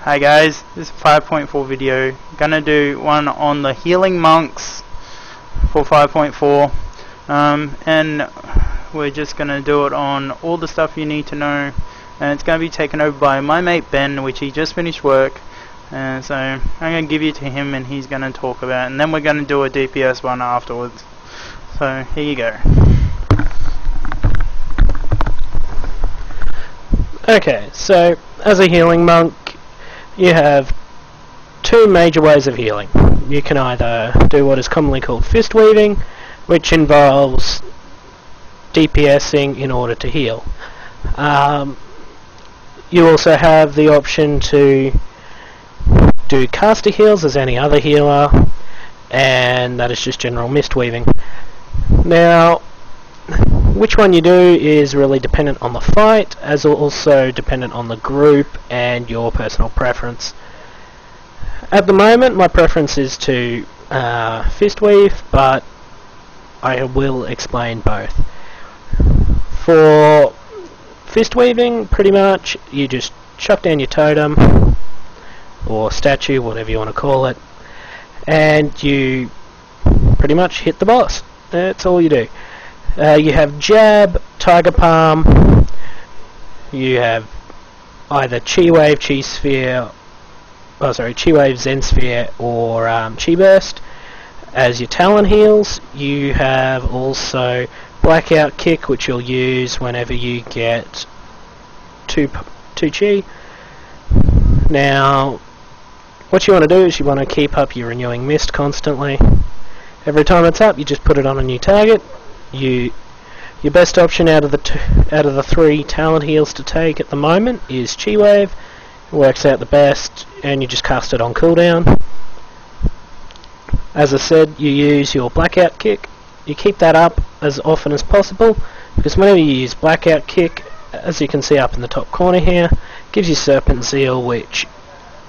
Hi guys, this is a 5.4 video. Gonna do one on the healing monks for 5.4, and we're just gonna do it on all the stuff you need to know, and it's gonna be taken over by my mate Ben, which he just finished work, and so I'm gonna give you to him and he's gonna talk about it, and then we're gonna do a DPS one afterwards. So here you go. Okay, so as a healing monk, you have two major ways of healing. You can either do what is commonly called fist weaving, which involves DPSing in order to heal. You also have the option to do caster heals as any other healer, and that is just general mist weaving. Now, which one you do is really dependent on the fight, as also dependent on the group and your personal preference. At the moment, my preference is to fist weave, but I will explain both. For fist weaving, pretty much you just chuck down your totem or statue, whatever you want to call it, and you pretty much hit the boss. That's all you do. You have jab, tiger palm, you have either chi wave, chi sphere, chi wave, zen sphere, or chi burst as your talon heals. You have also blackout kick, which you'll use whenever you get two chi. Now, what you want to do is you want to keep up your renewing mist constantly. Every time it's up, you just put it on a new target. Your best option out of the three talent heals to take at the moment is Chi Wave. It works out the best, and you just cast it on cooldown. As I said, you use your blackout kick. You keep that up as often as possible, because whenever you use blackout kick, as you can see up in the top corner here, gives you Serpent Zeal, which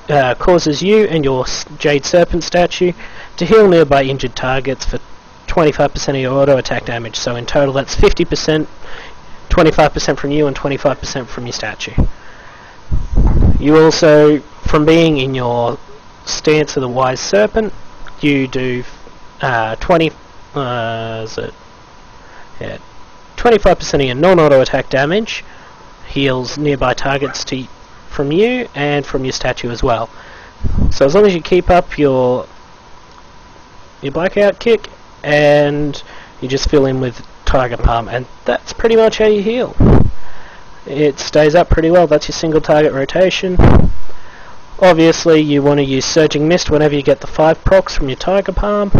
causes you and your Jade Serpent statue to heal nearby injured targets for 25% of your auto attack damage. So in total that's 50%, 25% from you and 25% from your statue. You also, from being in your stance of the Wise Serpent, you do 25% of your non-auto attack damage, heals nearby targets from you and from your statue as well. So as long as you keep up your blackout kick, and you just fill in with tiger palm, and that's pretty much how you heal. It stays up pretty well. That's your single target rotation. Obviously you want to use surging mist whenever you get the 5 procs from your tiger palm.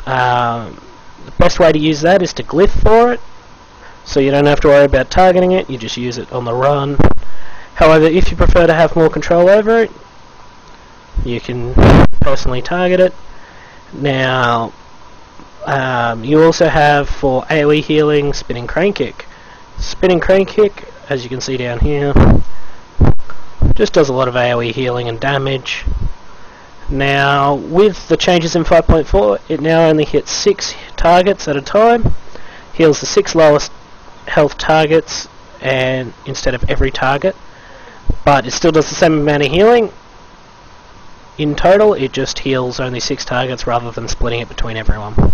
The best way to use that is to glyph for it, so you don't have to worry about targeting it, you just use it on the run. However, if you prefer to have more control over it, you can personally target it. Now, you also have for AoE healing Spinning Crane Kick. Spinning Crane Kick, as you can see down here, just does a lot of AoE healing and damage. Now, with the changes in 5.4, it now only hits 6 targets at a time, heals the 6 lowest health targets and instead of every target, but it still does the same amount of healing. In total, it just heals only 6 targets rather than splitting it between everyone.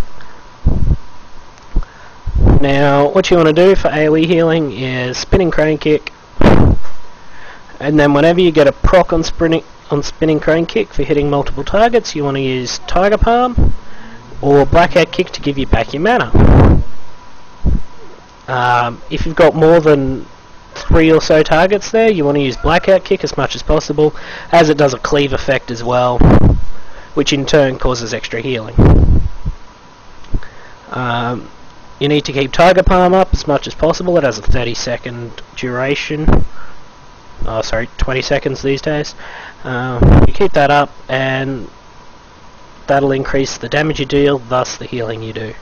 Now, what you want to do for AoE healing is Spinning Crane Kick, and then whenever you get a proc on Spinning Crane Kick for hitting multiple targets, you want to use Tiger Palm or Blackout Kick to give you back your mana. If you've got more than 3 or so targets there, you want to use Blackout Kick as much as possible, as it does a cleave effect as well, which in turn causes extra healing. You need to keep Tiger Palm up as much as possible. It has a 30-second duration. 20 seconds these days. You keep that up, and that'll increase the damage you deal, thus the healing you do.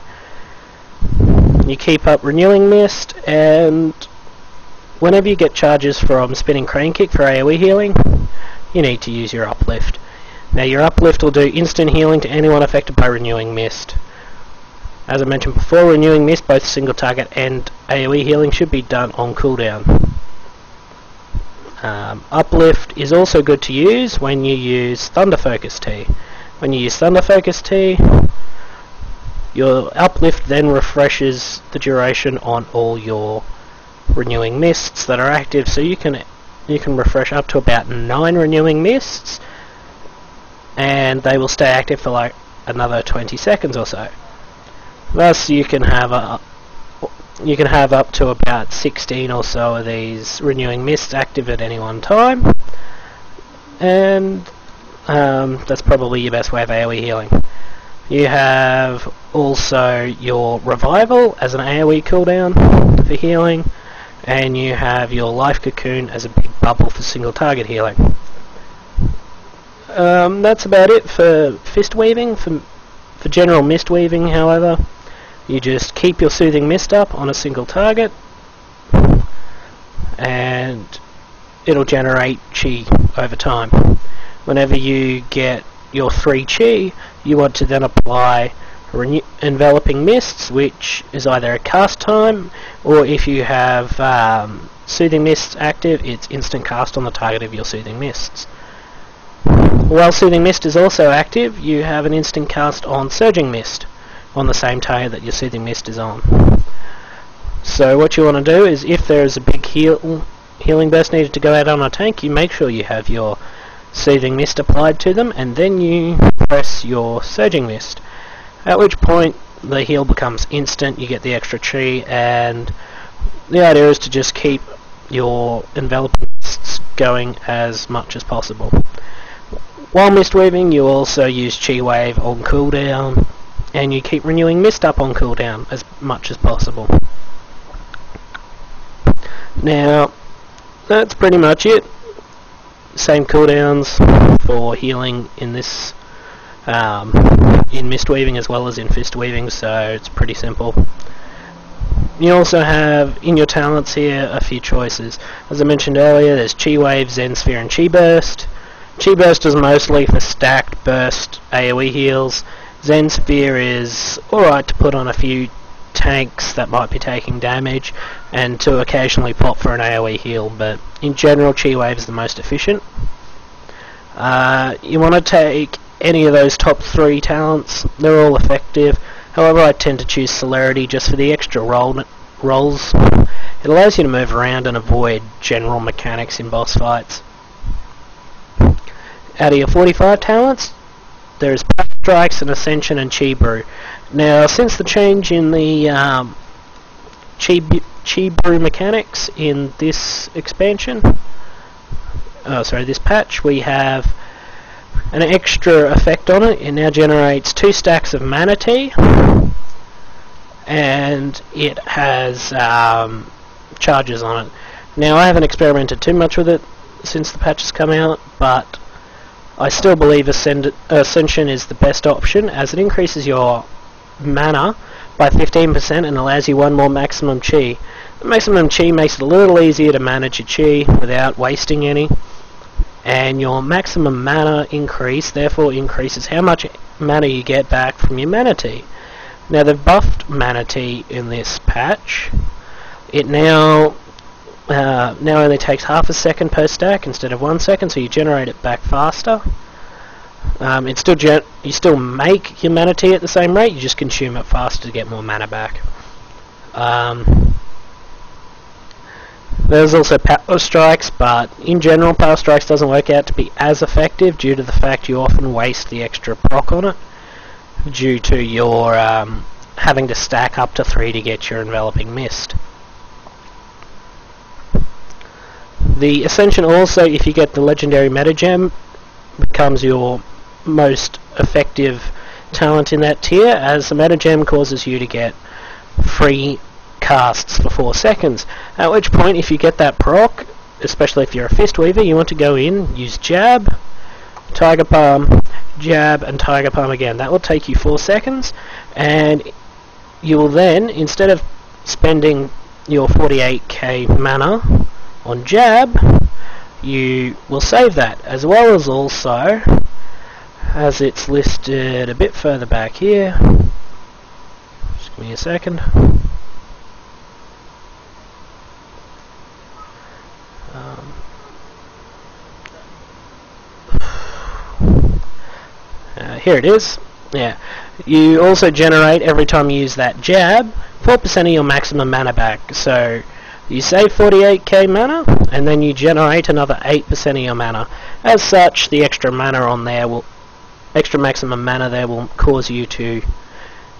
You keep up Renewing Mist, and whenever you get charges from Spinning Crane Kick for AoE healing, you need to use your Uplift. Now your Uplift will do instant healing to anyone affected by Renewing Mist. As I mentioned before, Renewing Mist, both single target and AoE healing, should be done on cooldown. Uplift is also good to use when you use Thunder Focus Tea. When you use Thunder Focus Tea, your uplift then refreshes the duration on all your renewing mists that are active, so you can refresh up to about 9 renewing mists, and they will stay active for like another 20 seconds or so. Thus, you can have up to about 16 or so of these renewing mists active at any one time, and that's probably your best way of AoE healing. You have also your Revival as an AoE cooldown for healing, and you have your Life Cocoon as a big bubble for single target healing. That's about it for fist weaving. For general mist weaving, however, you just keep your Soothing Mist up on a single target, and it'll generate Chi over time. Whenever you get your 3 Chi, you want to then apply Enveloping Mists, which is either a cast time, or if you have Soothing Mists active, it's instant cast on the target of your Soothing Mists. While Soothing Mist is also active, you have an instant cast on Surging Mist on the same target that your Soothing Mist is on. So what you want to do is, if there is a big healing burst needed to go out on a tank, you make sure you have your Soothing Mist applied to them, and then you press your Surging Mist, at which point the heal becomes instant, you get the extra Chi, and the idea is to just keep your Enveloping Mists going as much as possible. While mist weaving, you also use Chi Wave on cooldown, and you keep renewing mist up on cooldown as much as possible. Now, that's pretty much it. Same cooldowns for healing in this, in mist weaving as well as in fist weaving, so it's pretty simple. You also have in your talents here a few choices. As I mentioned earlier, there's Chi Wave, Zen Sphere, and Chi Burst. Chi Burst is mostly for stacked burst AoE heals. Zen Sphere is alright to put on a few tanks that might be taking damage, and to occasionally pop for an AoE heal, but in general Chi Wave is the most efficient. You want to take any of those top 3 talents, they're all effective. However, I tend to choose Celerity just for the extra rolls. It allows you to move around and avoid general mechanics in boss fights. Out of your 45 talents, there's Power Strikes and Ascension and Chi Brew. Now, since the change in the Chi Brew mechanics in this expansion, this patch, we have an extra effect on it. It now generates 2 stacks of Mana Tea, and it has charges on it. Now, I haven't experimented too much with it since the patch has come out, but I still believe Ascension is the best option, as it increases your mana by 15% and allows you 1 more maximum Chi. The maximum Chi makes it a little easier to manage your Chi without wasting any, and your maximum mana increase therefore increases how much mana you get back from your Mana Tea. Now, they've buffed Mana Tea in this patch. It now only takes half a second per stack instead of 1 second, so you generate it back faster. You still make your Mana Tea at the same rate, you just consume it faster to get more mana back. There's also Power Strikes, but in general Power Strikes doesn't work out to be as effective due to the fact you often waste the extra proc on it, due to your having to stack up to 3 to get your Enveloping Mist. The Ascension also, if you get the Legendary Meta Gem, becomes your most effective talent in that tier, as the Meta Gem causes you to get free casts for 4 seconds, at which point if you get that proc, especially if you're a Fist Weaver, you want to go in, use Jab, Tiger Palm, Jab, and Tiger Palm again. That will take you 4 seconds, and you will then, instead of spending your 48k mana on Jab, you will save that, as well as also, as it's listed a bit further back here, just give me a second, here it is. Yeah. You also generate, every time you use that jab, 4% of your maximum mana back. So you save 48k mana, and then you generate another 8% of your mana. As such, the extra mana on there extra maximum mana there will cause you to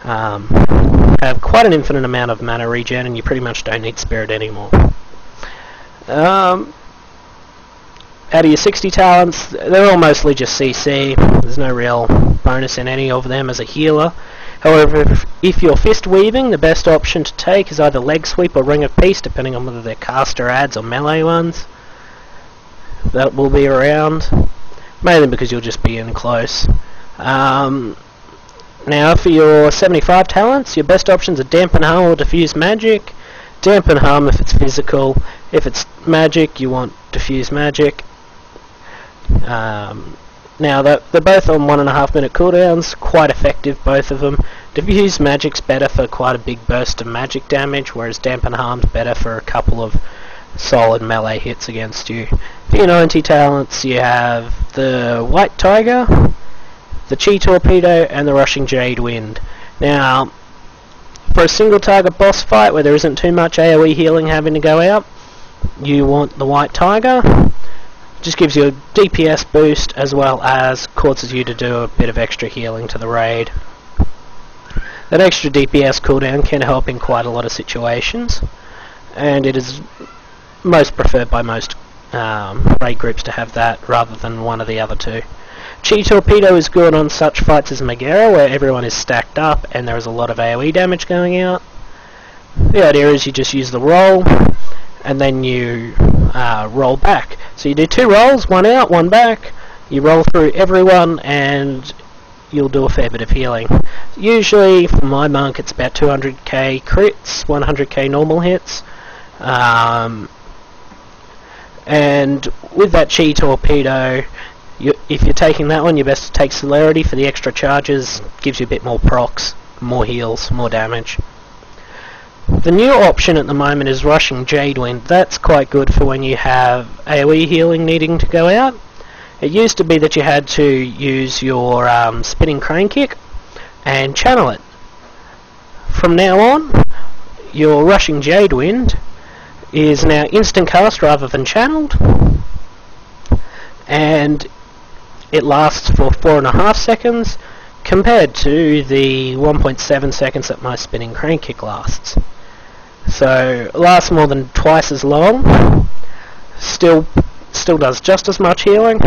have quite an infinite amount of mana regen, and you pretty much don't need spirit anymore. Out of your 60 talents, they're all mostly just CC. There's no real bonus in any of them as a healer. However, if you're fist weaving, the best option to take is either leg sweep or ring of peace, depending on whether they're caster adds or melee ones. That will be around, mainly because you'll just be in close. Now for your 75 talents, your best options are dampen harm or diffuse magic. Dampen harm if it's physical. If it's magic, you want diffuse magic. Now they're both on 1.5 minute cooldowns, quite effective, both of them. Diffuse magic's better for quite a big burst of magic damage, whereas dampen harm's better for a couple of solid melee hits against you. For your 90 talents, you have the White Tiger, the Chi Torpedo, and the Rushing Jade Wind. Now, for a single target boss fight where there isn't too much AoE healing having to go out, you want the White Tiger. Just gives you a DPS boost as well as causes you to do a bit of extra healing to the raid. That extra DPS cooldown can help in quite a lot of situations, and it is most preferred by most raid groups to have that rather than one of the other two. Chi Torpedo is good on such fights as Megara, where everyone is stacked up and there is a lot of AoE damage going out. The idea is you just use the roll and then you roll back. So you do 2 rolls, 1 out, 1 back. You roll through everyone and you'll do a fair bit of healing. Usually, for my monk, it's about 200k crits, 100k normal hits. And with that Chi Torpedo, if you're taking that one, you're best to take Celerity for the extra charges. Gives you a bit more procs, more heals, more damage. The new option at the moment is Rushing Jade Wind. That's quite good for when you have AoE healing needing to go out. It used to be that you had to use your spinning crane kick and channel it. From now on, your Rushing Jade Wind is now instant cast rather than channeled, and it lasts for 4.5 seconds compared to the 1.7 seconds that my spinning crane kick lasts. So it lasts more than twice as long, still does just as much healing,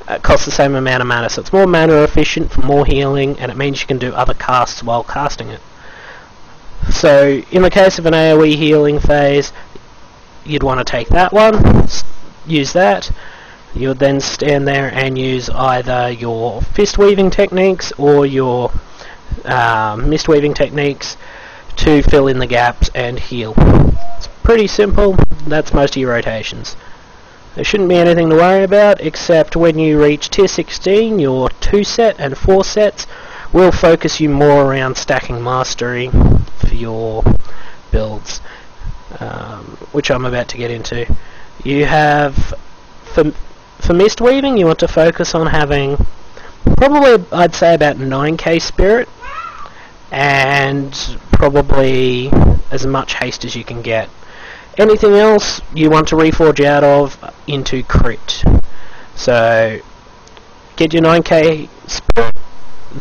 it costs the same amount of mana, so it's more mana efficient for more healing, and it means you can do other casts while casting it. So in the case of an AoE healing phase, you'd want to take that one, use that. You would then stand there and use either your fist weaving techniques or your mist weaving techniques to fill in the gaps and heal. It's pretty simple. That's most of your rotations. There shouldn't be anything to worry about, except when you reach tier 16, your 2 set and 4 sets will focus you more around stacking mastery for your builds, which I'm about to get into. You have, for mist weaving, you want to focus on having probably, I'd say, about 9k spirit and probably as much haste as you can get. Anything else you want to reforge out of into crit. So get your 9k spirit,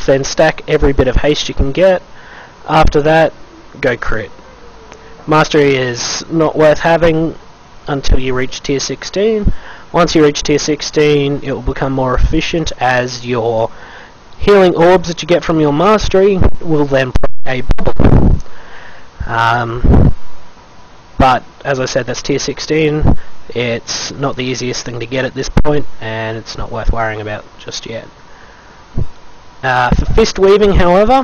then stack every bit of haste you can get. After that, go crit. Mastery is not worth having until you reach tier 16. Once you reach tier 16, it will become more efficient as your healing orbs that you get from your mastery will then a bubble. But as I said, that's tier 16. It's not the easiest thing to get at this point, and it's not worth worrying about just yet. For fist weaving, however,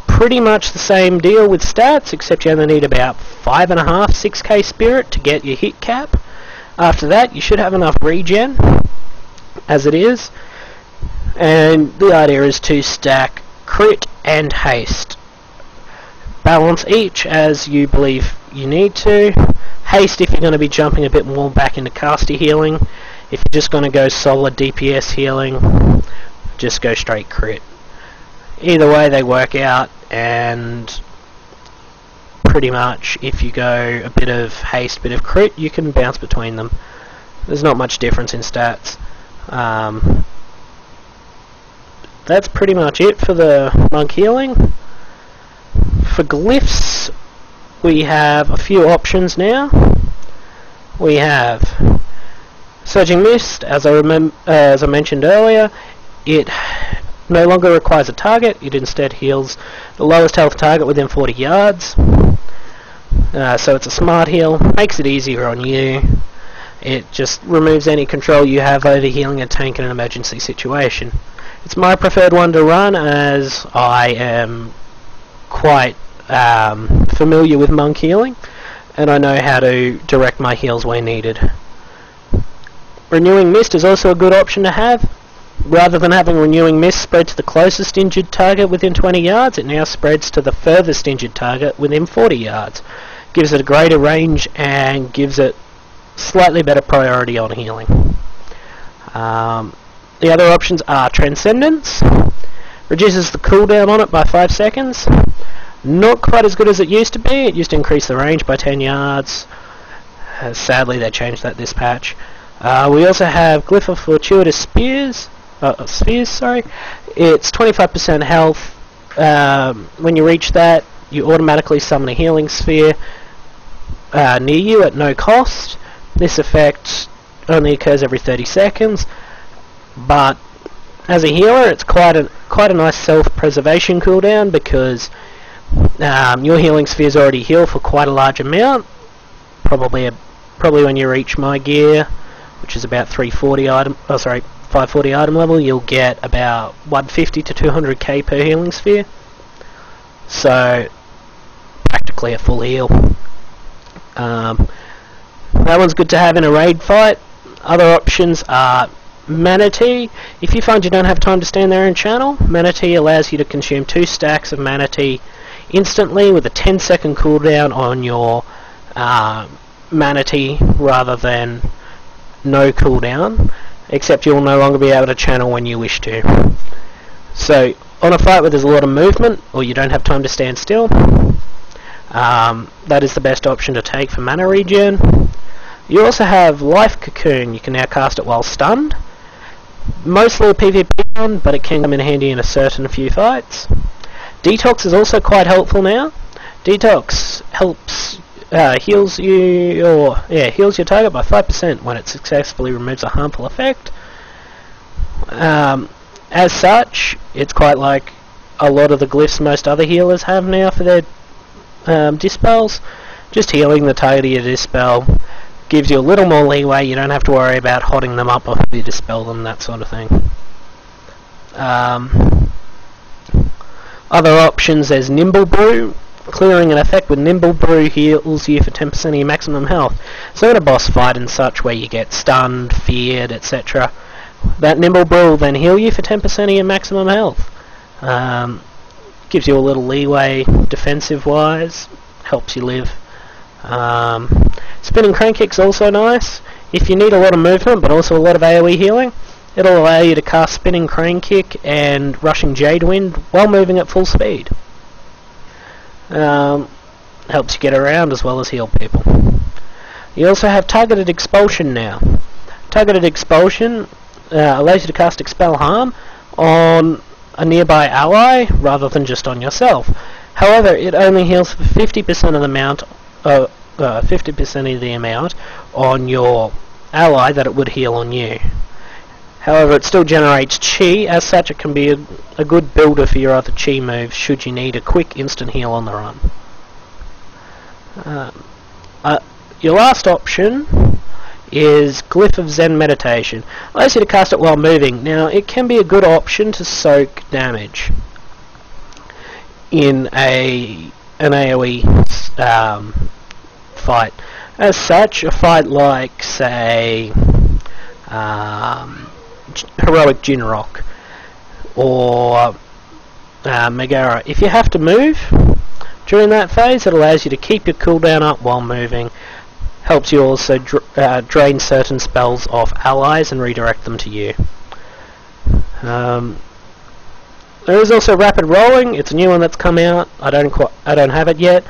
pretty much the same deal with stats, except you only need about 5.5, 6k spirit to get your hit cap. After that, you should have enough regen, as it is, and the idea is to stack crit and haste. Balance each as you believe you need to. Haste if you're going to be jumping a bit more back into caster healing. If you're just going to go solid DPS healing, just go straight crit. Either way they work out, and pretty much if you go a bit of haste, bit of crit, you can bounce between them. There's not much difference in stats. That's pretty much it for the monk healing. For glyphs, we have a few options now. We have Surging Mist, as I mentioned earlier. It no longer requires a target, it instead heals the lowest health target within 40 yards. So it's a smart heal, makes it easier on you. It just removes any control you have over healing a tank in an emergency situation. It's my preferred one to run, as I am quite familiar with monk healing, and I know how to direct my heals where needed. Renewing Mist is also a good option to have. Rather than having Renewing Mist spread to the closest injured target within 20 yards, it now spreads to the furthest injured target within 40 yards. Gives it a greater range and gives it slightly better priority on healing. The other options are Transcendence. Reduces the cooldown on it by 5 seconds. Not quite as good as it used to be. It used to increase the range by 10 yards. Sadly, they changed that this patch. We also have Glyph of Fortuitous Spheres. It's 25% health. When you reach that, you automatically summon a healing sphere near you at no cost. This effect only occurs every 30 seconds, but as a healer, it's quite a nice self-preservation cooldown, because your healing spheres already heal for quite a large amount. Probably when you reach my gear, which is about 540 item level, you'll get about 150 to 200k per healing sphere. So practically a full heal. That one's good to have in a raid fight. Other options are Mana Tea. If you find you don't have time to stand there and channel, Mana Tea allows you to consume 2 stacks of Mana Tea instantly with a 10-second cooldown on your Mana Tea, rather than no cooldown, except you'll no longer be able to channel when you wish to. So on a fight where there's a lot of movement, or you don't have time to stand still, that is the best option to take for mana regen. You also have Life Cocoon. You can now cast it while stunned. Mostly a PvP one, but it can come in handy in a certain few fights. Detox is also quite helpful now. Detox helps heals your target by 5% when it successfully removes a harmful effect. As such, it's quite like a lot of the glyphs most other healers have now for their dispels. Just healing the target of your dispel gives you a little more leeway. You don't have to worry about hotting them up before you dispel them, that sort of thing. Other options, there's Nimble Brew. Clearing an effect with Nimble Brew heals you for 10% of your maximum health. So in a boss fight and such, where you get stunned, feared, etc., that Nimble Brew will then heal you for 10% of your maximum health. Gives you a little leeway defensive wise, helps you live. Spinning Crane Kick's also nice. If you need a lot of movement but also a lot of AoE healing, it'll allow you to cast Spinning Crane Kick and Rushing Jade Wind while moving at full speed. Helps you get around as well as heal people. You also have Targeted Expulsion now. Targeted Expulsion allows you to cast Expel Harm on a nearby ally rather than just on yourself. However, it only heals for 50% of the amount, 50% of the amount on your ally that it would heal on you. However, it still generates chi. As such, it can be a good builder for your other chi moves should you need a quick instant heal on the run. Your last option is Glyph of Zen Meditation. Allows you to cast it while moving. Now, it can be a good option to soak damage in an AoE fight. As such, a fight like, say, Heroic Jinrock or Megara. If you have to move during that phase, it allows you to keep your cooldown up while moving. Helps you also drain certain spells off allies and redirect them to you. There is also rapid rolling. It's a new one that's come out. I don't have it yet,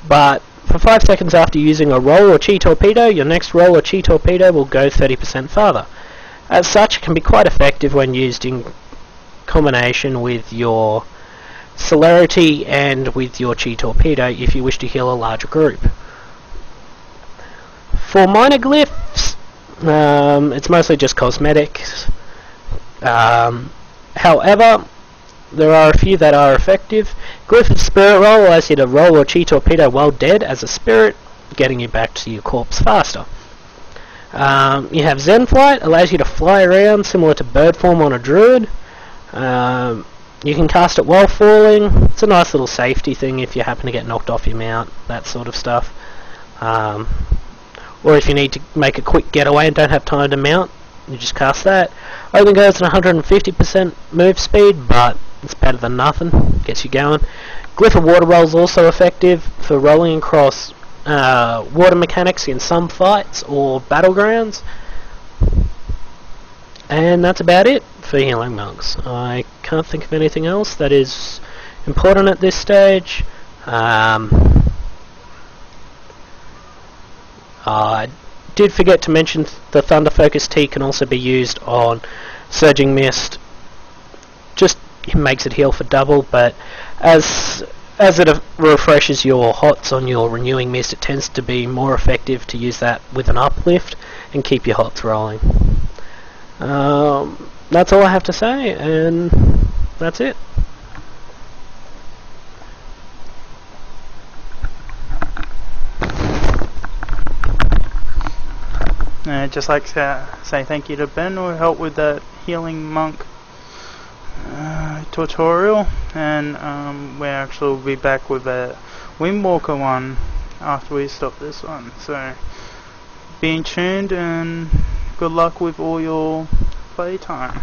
but for 5 seconds after using a roll or chi torpedo, your next roll or chi torpedo will go 30% farther. As such, it can be quite effective when used in combination with your celerity and with your chi torpedo if you wish to heal a larger group. For minor glyphs, it's mostly just cosmetics. However, there are a few that are effective. Glyph of Spirit Roll allows you to roll or chi torpedo while dead as a spirit, getting you back to your corpse faster. You have Zen Flight, allows you to fly around similar to bird form on a druid. You can cast it while falling. It's a nice little safety thing if you happen to get knocked off your mount, that sort of stuff. Or if you need to make a quick getaway and don't have time to mount, you just cast that. Only goes at 150% move speed, but it's better than nothing. Gets you going. Glyph of Water Roll is also effective for rolling across water mechanics in some fights or battlegrounds. And that's about it for healing monks. I can't think of anything else that is important at this stage. I did forget to mention the Thunder Focus Tea can also be used on Surging Mist. Just makes it heal for double, but as it refreshes your hots on your Renewing Mist, it tends to be more effective to use that with an uplift and keep your hots rolling. That's all I have to say, and that's it. I'd just like to say thank you to Ben who helped with that healing monk tutorial, and we actually will be back with a Windwalker one after we stop this one. So be tuned and good luck with all your playtime.